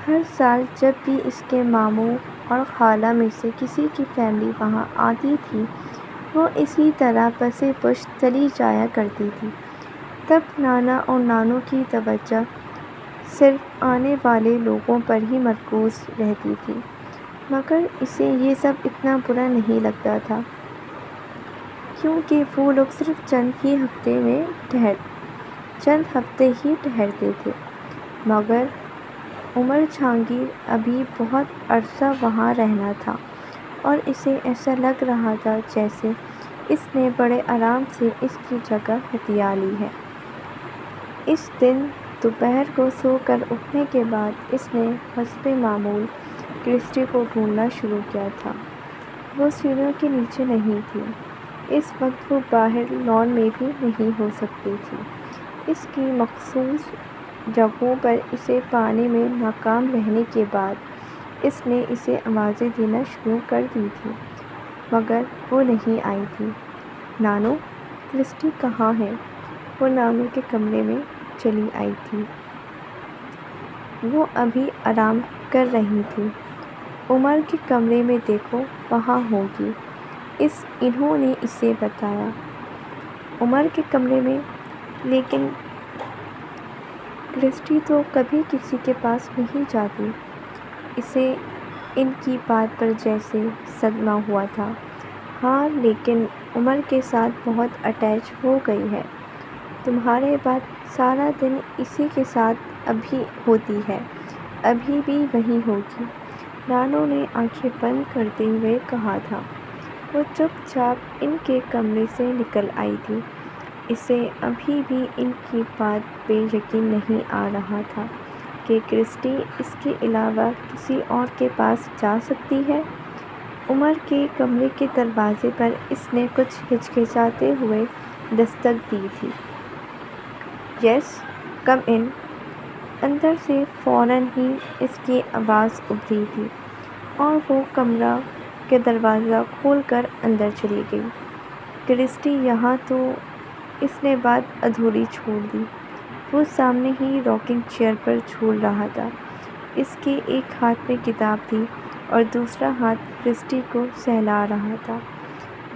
Speaker 1: ہر سال جب بھی اس کے ماموں اور خالہ میں سے کسی کی فیملی وہاں آتی تھی، وہ اسی طرح پسِ پشت چلی جایا کرتی تھی۔ تب نانا اور نانو کی توجہ صرف آنے والے لوگوں پر ہی مرکوز رہتی تھی، مگر اسے یہ سب اتنا برا نہیں لگتا تھا، کیونکہ وہ لوگ صرف چند ہفتے ہی ٹھہرتے تھے۔ مگر عمر جہانگیر ابھی بہت عرصہ وہاں رہنا تھا، اور اسے ایسا لگ رہا تھا جیسے اس نے بڑے آرام سے اس کی جگہ ہتھیا لی ہے۔ اس دن دوپہر کو سو کر اٹھنے کے بعد اس نے حسب معمول کرسٹی کو ڈھونڈنا شروع کیا تھا۔ وہ سیڑھیوں کے نیچے نہیں تھی۔ اس وقت وہ باہر لان میں بھی نہیں ہو سکتی تھی۔ اس کی مخصوص جگہوں پر اسے پانے میں ناکام رہنے کے بعد اس نے اسے آوازیں دینا شروع کر دی تھیں، مگر وہ نہیں آئی تھی۔ نانو، کرسٹی کہاں ہے؟ وہ نانو کے کمرے میں چلی آئی تھی۔ وہ ابھی آرام کر رہی تھی۔ عمر کے کمرے میں دیکھو، وہاں ہوگی، انہوں نے اسے بتایا۔ عمر کے کمرے میں؟ لیکن کرسٹی تو کبھی کسی کے پاس نہیں جاتی۔ اسے ان کی بات پر جیسے صدمہ ہوا تھا۔ ہاں، لیکن عمر کے ساتھ بہت اٹیچ ہو گئی ہے۔ تمہارے بعد سارا دن اسی کے ساتھ ابھی ہوتی ہے، ابھی بھی وہیں ہوگی، نانو نے آنکھیں بند کرتے ہوئے کہا تھا۔ وہ چپ چاپ ان کے کمرے سے نکل آئی تھی۔ اسے ابھی بھی ان کی بات پہ یقین نہیں آ رہا تھا کہ کرسٹی اس کے علاوہ کسی اور کے پاس جا سکتی ہے۔ عمر کے کمرے کے دروازے پر اس نے کچھ ہچکچاتے ہوئے دستک دی تھی۔ یس، کم ان۔ اندر سے فوراً ہی اس کی آواز ابھری تھی، اور وہ کمرہ کے دروازہ کھول کر اندر چلی گئی۔ کرسٹی یہاں؟ تو اس نے بات ادھوری چھوڑ دی۔ وہ سامنے ہی راکنگ چیئر پر جھول رہا تھا۔ اس کے ایک ہاتھ میں کتاب تھی اور دوسرا ہاتھ کرسٹی کو سہلا رہا تھا۔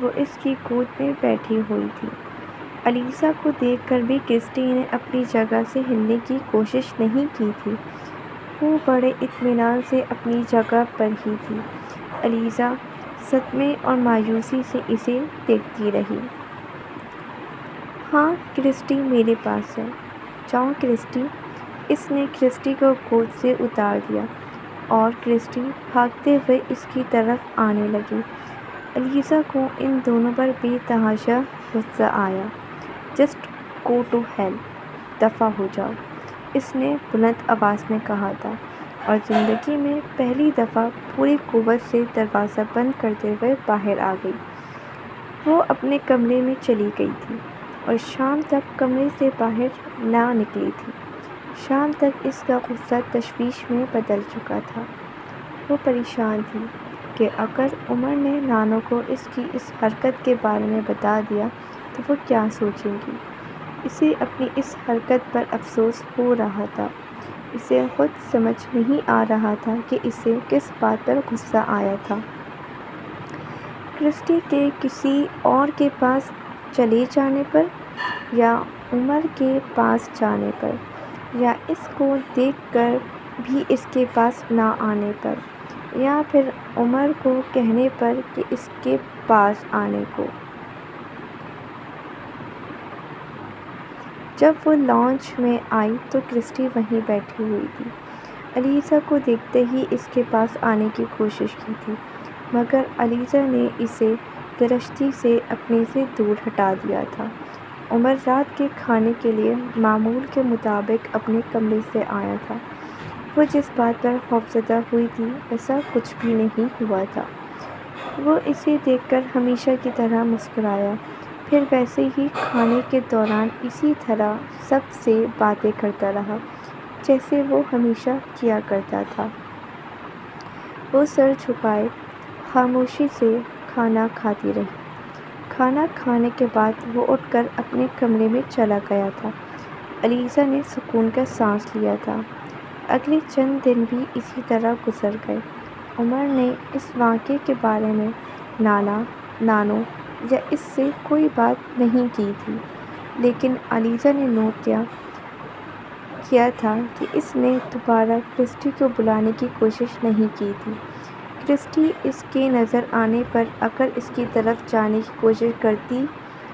Speaker 1: وہ اس کی گود میں بیٹھی ہوئی تھی۔ علیزہ کو دیکھ کر بھی کرسٹی نے اپنی جگہ سے ہلنے کی کوشش نہیں کی تھی۔ وہ بڑے اطمینان سے اپنی جگہ پر ہی تھی۔ علیزہ صدمے اور مایوسی سے اسے دیکھتی رہی۔ ہاں، کرسٹی میرے پاس ہے۔ جاؤ کرسٹی۔ اس نے کرسٹی کو گود سے اتار دیا، اور کرسٹی بھاگتے ہوئے اس کی طرف آنے لگی۔ علیزہ کو ان دونوں پر بے تحاشا غصہ آیا۔ جسٹ گو ٹو ہیل، دفعہ ہو جاؤ، اس نے بلند آواز میں کہا تھا، اور زندگی میں پہلی دفعہ پوری قوت سے دروازہ بند کرتے ہوئے باہر آ گئی۔ وہ اپنے کمرے میں چلی گئی تھی، اور شام تک کمرے سے باہر نہ نکلی تھی۔ شام تک اس کا غصہ تشویش میں بدل چکا تھا۔ وہ پریشان تھی کہ اگر عمر نے نانو کو اس کی اس حرکت کے بارے میں بتا دیا تو وہ کیا سوچیں گی۔ اسے اپنی اس حرکت پر افسوس ہو رہا تھا۔ اسے خود سمجھ نہیں آ رہا تھا کہ اسے کس بات پر غصہ آیا تھا۔ کرسٹی کے کسی اور کے پاس چلے جانے پر، یا عمر کے پاس جانے پر، یا اس کو دیکھ کر بھی اس کے پاس نہ آنے پر، یا پھر عمر کو کہنے پر کہ اس کے پاس آنے کو۔ جب وہ لاؤنج میں آئی تو کرسٹی وہیں بیٹھی ہوئی تھی۔ علیزہ کو دیکھتے ہی اس کے پاس آنے کی کوشش کی تھی، مگر علیزہ نے اسے درشتی سے اپنے سے دور ہٹا دیا تھا۔ عمر رات کے کھانے کے لیے معمول کے مطابق اپنے کمرے سے آیا تھا۔ وہ جس بات پر خوفزدہ ہوئی تھی ایسا کچھ بھی نہیں ہوا تھا۔ وہ اسے دیکھ کر ہمیشہ کی طرح مسکرایا، پھر ویسے ہی کھانے کے دوران اسی طرح سب سے باتیں کرتا رہا جیسے وہ ہمیشہ کیا کرتا تھا۔ وہ سر جھکائے خاموشی سے کھانا کھاتی رہی۔ کھانا کھانے کے بعد وہ اٹھ کر اپنے کمرے میں چلا گیا تھا۔ علیزہ نے سکون کا سانس لیا تھا۔ اگلے چند دن بھی اسی طرح گزر گئے۔ عمر نے اس واقعے کے بارے میں نانا، نانو یا اس سے کوئی بات نہیں کی تھی، لیکن علیزہ نے نوٹ کیا تھا کہ اس نے دوبارہ کرسٹی کو بلانے کی کوشش نہیں کی تھی۔ کرسٹی اس کے نظر آنے پر اگر اس کی طرف جانے کی کوشش کرتی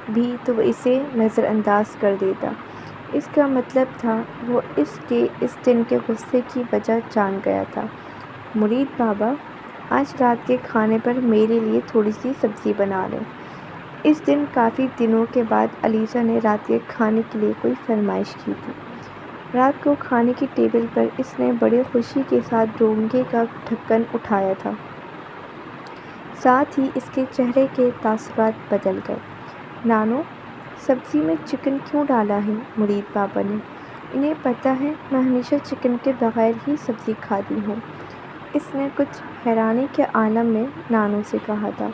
Speaker 1: بھی تو وہ اسے نظر انداز کر دیتا۔ اس کا مطلب تھا وہ اس کے اس دن کے غصے کی وجہ جان گیا تھا۔ مرید بابا، آج رات کے کھانے پر میرے لیے تھوڑی سی سبزی بنا لیں۔ اس دن کافی دنوں کے بعد علیزہ نے رات کے کھانے کے لیے کوئی فرمائش کی تھی۔ رات کو کھانے کی ٹیبل پر اس نے بڑی خوشی کے ساتھ ڈونگے کا ڈھکن اٹھایا تھا۔ ساتھ ہی اس کے چہرے کے تاثرات بدل گئے۔ نانو، سبزی میں چکن کیوں ڈالا ہے؟ مرید بابا نے۔ انہیں پتہ ہے میں ہمیشہ چکن کے بغیر ہی سبزی کھاتی ہوں، اس نے کچھ حیرانی کے عالم میں نانو سے کہا تھا۔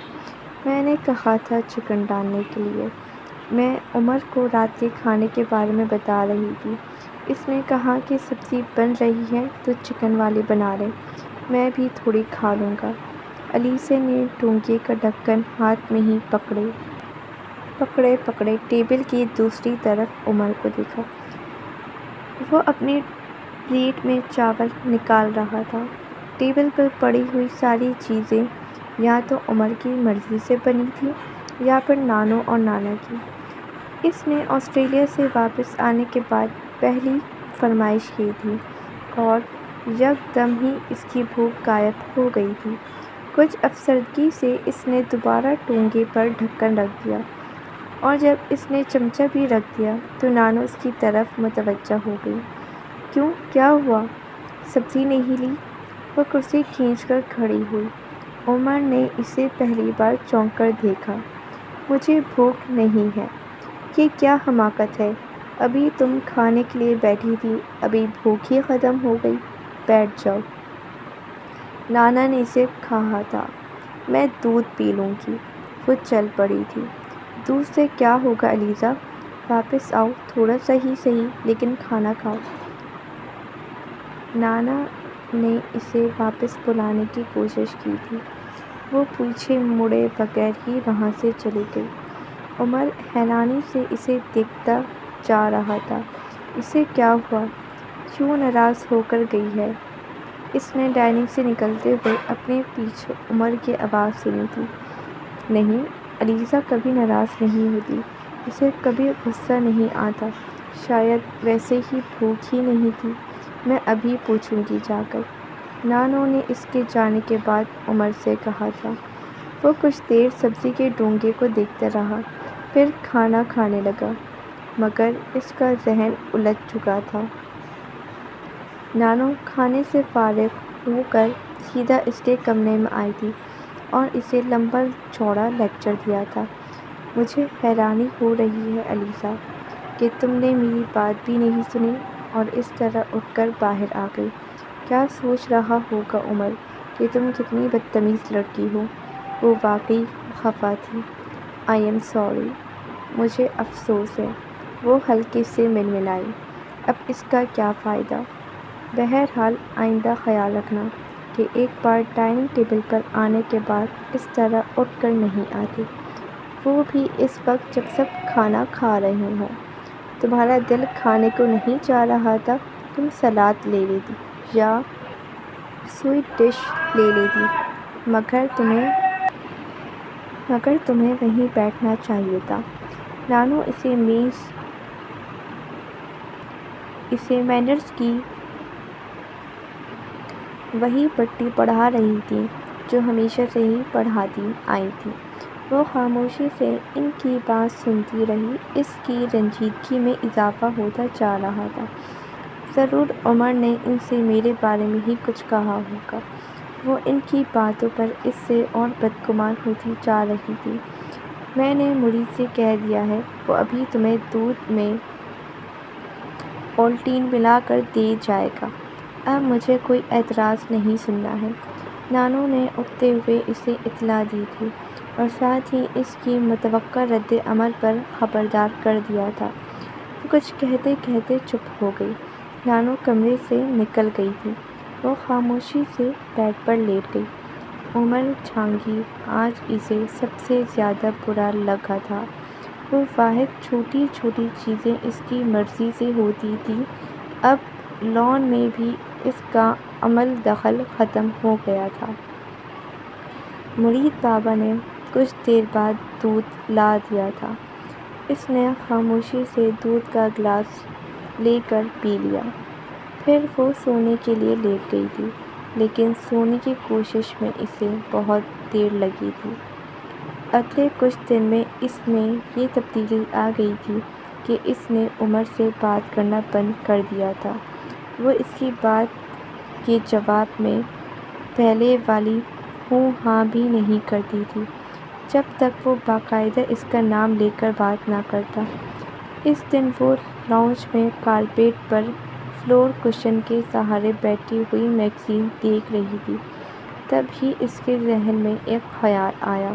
Speaker 1: میں نے کہا تھا چکن ڈالنے کے لیے۔ میں عمر کو رات کے کھانے کے بارے میں بتا رہی تھی۔ اس نے کہا کہ سبزی بن رہی ہے تو چکن والی بنا لیں، میں بھی تھوڑی کھا لوں گا۔ علیزہ نے ڈونگے کا ڈھکن ہاتھ میں ہی پکڑے ٹیبل کی دوسری طرف عمر کو دیکھا۔ وہ اپنی پلیٹ میں چاول نکال رہا تھا۔ ٹیبل پر پڑی ہوئی ساری چیزیں یا تو عمر کی مرضی سے بنی تھیں یا پھر نانو اور نانا کی۔ اس نے آسٹریلیا سے واپس آنے کے بعد پہلی فرمائش کی تھی اور یکدم ہی اس کی بھوک غائب ہو گئی تھی۔ کچھ افسردگی سے اس نے دوبارہ ڈونگے پر ڈھکن رکھ دیا اور جب اس نے چمچہ بھی رکھ دیا تو نانو اس کی طرف متوجہ ہو گئی۔ کیوں، کیا ہوا؟ سبزی نہیں لی؟ وہ کرسی کھینچ کر کھڑی ہوئی۔ عمر نے اسے پہلی بار چونک کر دیکھا۔ مجھے بھوک نہیں ہے۔ یہ کیا حماقت ہے؟ ابھی تم کھانے کے لیے بیٹھی تھی، ابھی بھوک ہی ختم ہو گئی؟ بیٹھ جاؤ۔ نانا نے اسے کہا تھا۔ میں دودھ پی لوں گی۔ وہ چل پڑی تھی۔ دودھ سے کیا ہوگا علیزہ؟ واپس آؤ، تھوڑا سا ہی صحیح لیکن کھانا کھاؤ۔ نانا نے اسے واپس بلانے کی کوشش کی تھی۔ وہ پیچھے مڑے بغیر ہی وہاں سے چلی گئی۔ عمر حیرانی سے اسے دیکھتا جا رہا تھا۔ اسے کیا ہوا؟ کیوں ناراض ہو کر گئی ہے؟ اس نے ڈائننگ سے نکلتے ہوئے اپنے پیچھے عمر کی آواز سنی تھی۔ نہیں، علیزہ کبھی ناراض نہیں ہوتی، اسے کبھی غصہ نہیں آتا، شاید ویسے ہی بھوک ہی نہیں تھی۔ میں ابھی پوچھوں گی جا کر، نانو نے اس کے جانے کے بعد عمر سے کہا تھا۔ وہ کچھ دیر سبزی کے ڈونگے کو دیکھتا رہا، پھر کھانا کھانے لگا، مگر اس کا ذہن الجھ چکا تھا۔ نانو کھانے سے فارغ ہو کر سیدھا اس کے کمرے میں آئی تھی اور اسے لمبا چوڑا لیکچر دیا تھا۔ مجھے حیرانی ہو رہی ہے علیزہ کہ تم نے میری بات بھی نہیں سنی اور اس طرح اٹھ کر باہر آ گئی۔ کیا سوچ رہا ہوگا عمر کہ تم کتنی بدتمیز لڑکی ہو؟ وہ واقعی خفا تھی۔ آئی ایم سوری، مجھے افسوس ہے، وہ ہلکے سے منمنائی۔ اب اس کا کیا فائدہ؟ بہرحال آئندہ خیال رکھنا کہ ایک بار ڈائننگ ٹیبل پر آنے کے بعد اس طرح اٹھ کر نہیں آتی، وہ بھی اس وقت جب سب کھانا کھا رہے ہوں۔ تمہارا دل کھانے کو نہیں چاہ رہا تھا، تم سلاد لے لیتی یا سویٹ ڈش لے لیتی، مگر تمہیں وہیں بیٹھنا چاہیے تھا۔ نانو اسے مینرز کی وہی پٹی پڑھا رہی تھی جو ہمیشہ سے ہی پڑھاتی آئی تھی۔ وہ خاموشی سے ان کی بات سنتی رہی۔ اس کی رنجیدگی میں اضافہ ہوتا جا رہا تھا۔ ضرور عمر نے ان سے میرے بارے میں ہی کچھ کہا ہوگا۔ وہ ان کی باتوں پر اس سے اور بدگمان ہوتی جا رہی تھی۔ میں نے مرید سے کہہ دیا ہے، وہ ابھی تمہیں دودھ میں اولٹین ملا کر دے جائے گا۔ اب مجھے کوئی اعتراض نہیں سننا ہے۔ نانو نے اٹھتے ہوئے اسے اطلاع دی تھی اور ساتھ ہی اس کی متوقع رد عمل پر خبردار کر دیا تھا۔ وہ کچھ کہتے کہتے چپ ہو گئی۔ نانو کمرے سے نکل گئی تھی۔ وہ خاموشی سے بیڈ پر لیٹ گئی۔ عمر جہانگیر آج اسے سب سے زیادہ برا لگا تھا۔ وہ واحد چھوٹی چھوٹی چیزیں اس کی مرضی سے ہوتی تھیں۔ اب لون میں بھی اس کا عمل دخل ختم ہو گیا تھا۔ مرید بابا نے کچھ دیر بعد دودھ لا دیا تھا۔ اس نے خاموشی سے دودھ کا گلاس لے کر پی لیا۔ پھر وہ سونے کے لیے لیٹ گئی تھی، لیکن سونے کی کوشش میں اسے بہت دیر لگی تھی۔ اگلے کچھ دن میں اس میں یہ تبدیلی آ گئی تھی کہ اس نے عمر سے بات کرنا بند کر دیا تھا۔ وہ اس کی بات کے جواب میں پہلے والی ہوں ہاں بھی نہیں کرتی تھی، جب تک وہ باقاعدہ اس کا نام لے کر بات نہ کرتا۔ اس دن وہ لاؤنج میں کارپیٹ پر فلور کشن کے سہارے بیٹھی ہوئی میگزین دیکھ رہی تھی۔ تب ہی اس کے ذہن میں ایک خیال آیا۔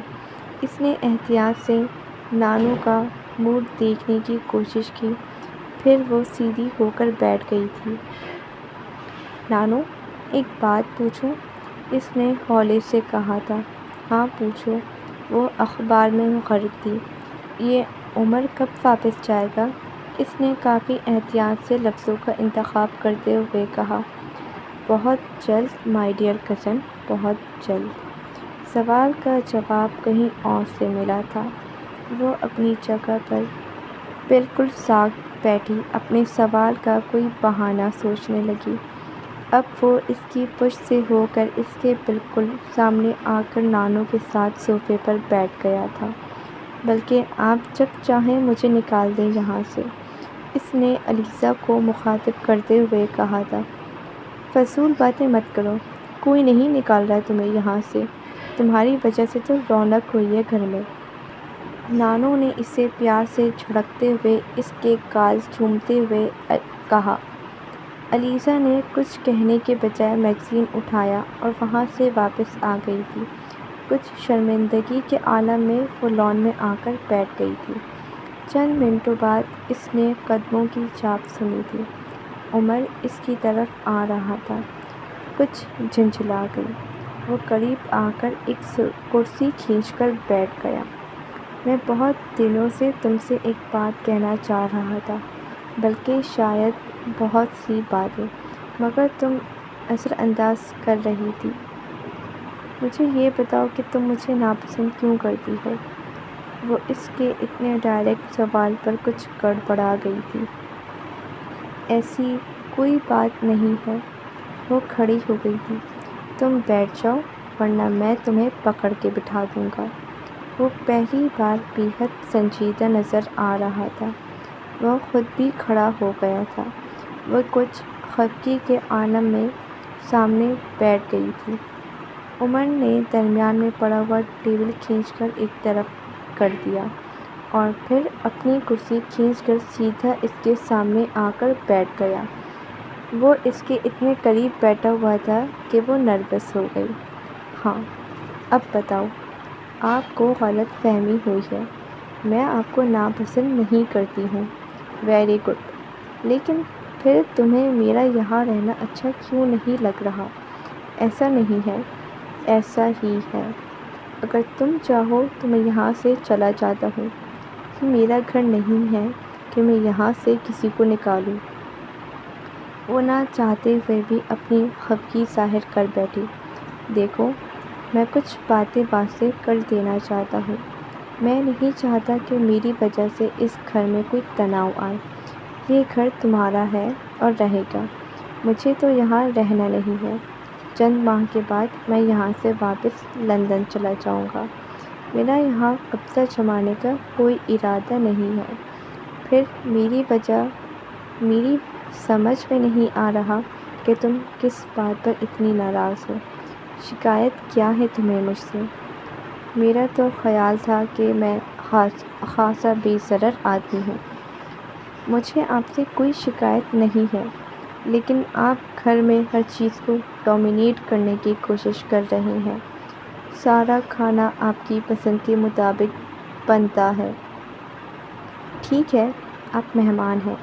Speaker 1: اس نے احتیاط سے نانو کا موڈ دیکھنے کی کوشش کی، پھر وہ سیدھی ہو کر بیٹھ گئی تھی۔ نانو، ایک بات پوچھوں؟ اس نے ہولے سے کہا تھا۔ ہاں پوچھو۔ وہ اخبار میں غرق تھی۔ یہ عمر کب واپس جائے گا؟ اس نے کافی احتیاط سے لفظوں کا انتخاب کرتے ہوئے کہا۔ بہت جلد مائی ڈیئر کزن، بہت جلد۔ سوال کا جواب کہیں اور سے ملا تھا۔ وہ اپنی جگہ پر بالکل ساکت بیٹھی اپنے سوال کا کوئی بہانہ سوچنے لگی۔ اب وہ اس کی پشت سے ہو کر اس کے بالکل سامنے آ کر نانو کے ساتھ صوفے پر بیٹھ گیا تھا۔ بلکہ آپ جب چاہیں مجھے نکال دیں یہاں سے، اس نے علیزہ کو مخاطب کرتے ہوئے کہا تھا۔ فضول باتیں مت کرو، کوئی نہیں نکال رہا تمہیں یہاں سے، تمہاری وجہ سے تو رونق ہوئی ہے گھر میں۔ نانو نے اسے پیار سے جھڑکتے ہوئے اس کے گال چومتے ہوئے کہا۔ علیزہ نے کچھ کہنے کے بجائے میگزین اٹھایا اور وہاں سے واپس آ گئی تھی۔ کچھ شرمندگی کے عالم میں وہ لان میں آ کر بیٹھ گئی تھی۔ چند منٹوں بعد اس نے قدموں کی چاپ سنی تھی۔ عمر اس کی طرف آ رہا تھا۔ کچھ جھنجھلا گئی۔ وہ قریب آ کر ایک کرسی کھینچ کر بیٹھ گیا۔ میں بہت دنوں سے تم سے ایک بات کہنا چاہ رہا تھا، بلکہ شاید بہت سی باتیں، مگر تم اثر انداز کر رہی تھی۔ مجھے یہ بتاؤ کہ تم مجھے ناپسند کیوں کرتی ہو؟ وہ اس کے اتنے ڈائریکٹ سوال پر کچھ گڑبڑا گئی تھی۔ ایسی کوئی بات نہیں ہے۔ وہ کھڑی ہو گئی تھی۔ تم بیٹھ جاؤ ورنہ میں تمہیں پکڑ کے بٹھا دوں گا۔ وہ پہلی بار بے حد سنجیدہ نظر آ رہا تھا۔ وہ خود بھی کھڑا ہو گیا تھا۔ وہ کچھ خفگی کے عالم میں سامنے بیٹھ گئی تھی۔ عمر نے درمیان میں پڑا ہوا ٹیبل کھینچ کر ایک طرف کر دیا اور پھر اپنی کرسی کھینچ کر سیدھا اس کے سامنے آ کر بیٹھ گیا۔ وہ اس کے اتنے قریب بیٹھا ہوا تھا کہ وہ نروس ہو گئی۔ ہاں، اب بتاؤ۔ آپ کو غلط فہمی ہوئی ہے۔ میں آپ کو ناپسند نہیں کرتی ہوں۔ Very good. لیکن پھر تمہیں میرا یہاں رہنا اچھا کیوں نہیں لگ رہا؟ ایسا نہیں ہے، ایسا ہی ہے۔ اگر تم چاہو تو میں یہاں سے چلا جاتا ہوں۔ یہ میرا گھر نہیں ہے کہ میں یہاں سے کسی کو نکالوں۔ وہ نہ چاہتے ہوئے بھی اپنی خفگی ظاہر کر بیٹھی۔ دیکھو، میں کچھ باتیں واضح کر دینا چاہتا ہوں۔ میں نہیں چاہتا کہ میری وجہ سے اس گھر میں کوئی تناؤ آئے۔ یہ گھر تمہارا ہے اور رہے گا۔ مجھے تو یہاں رہنا نہیں ہے۔ چند ماہ کے بعد میں یہاں سے واپس لندن چلا جاؤں گا۔ میرا یہاں قبضہ جمانے کا کوئی ارادہ نہیں ہے۔ پھر میری سمجھ میں نہیں آ رہا کہ تم کس بات پر اتنی ناراض ہو۔ شکایت کیا ہے تمہیں مجھ سے؟ میرا تو خیال تھا کہ میں خاصا بے ضرر آدمی ہوں۔ مجھے آپ سے کوئی شکایت نہیں ہے، لیکن آپ گھر میں ہر چیز کو ڈومینیٹ کرنے کی کوشش کر رہے ہیں۔ سارا کھانا آپ کی پسند کے مطابق بنتا ہے۔ ٹھیک ہے، آپ مہمان ہیں،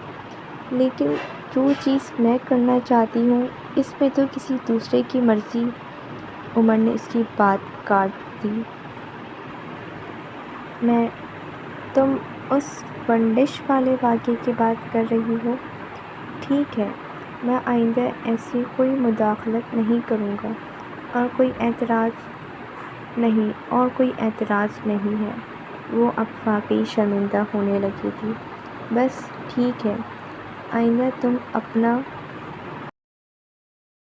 Speaker 1: لیکن جو چیز میں کرنا چاہتی ہوں اس میں تو کسی دوسرے کی مرضی۔ عمر نے اس کی بات کاٹ دی۔ تم اس بندش والے واقعے کی بات کر رہی ہو؟ ٹھیک ہے، میں آئندہ ایسی کوئی مداخلت نہیں کروں گا، اور کوئی اعتراض نہیں ہے۔ وہ اب واقعی شرمندہ ہونے لگی تھی۔ بس ٹھیک ہے، آئندہ تم اپنا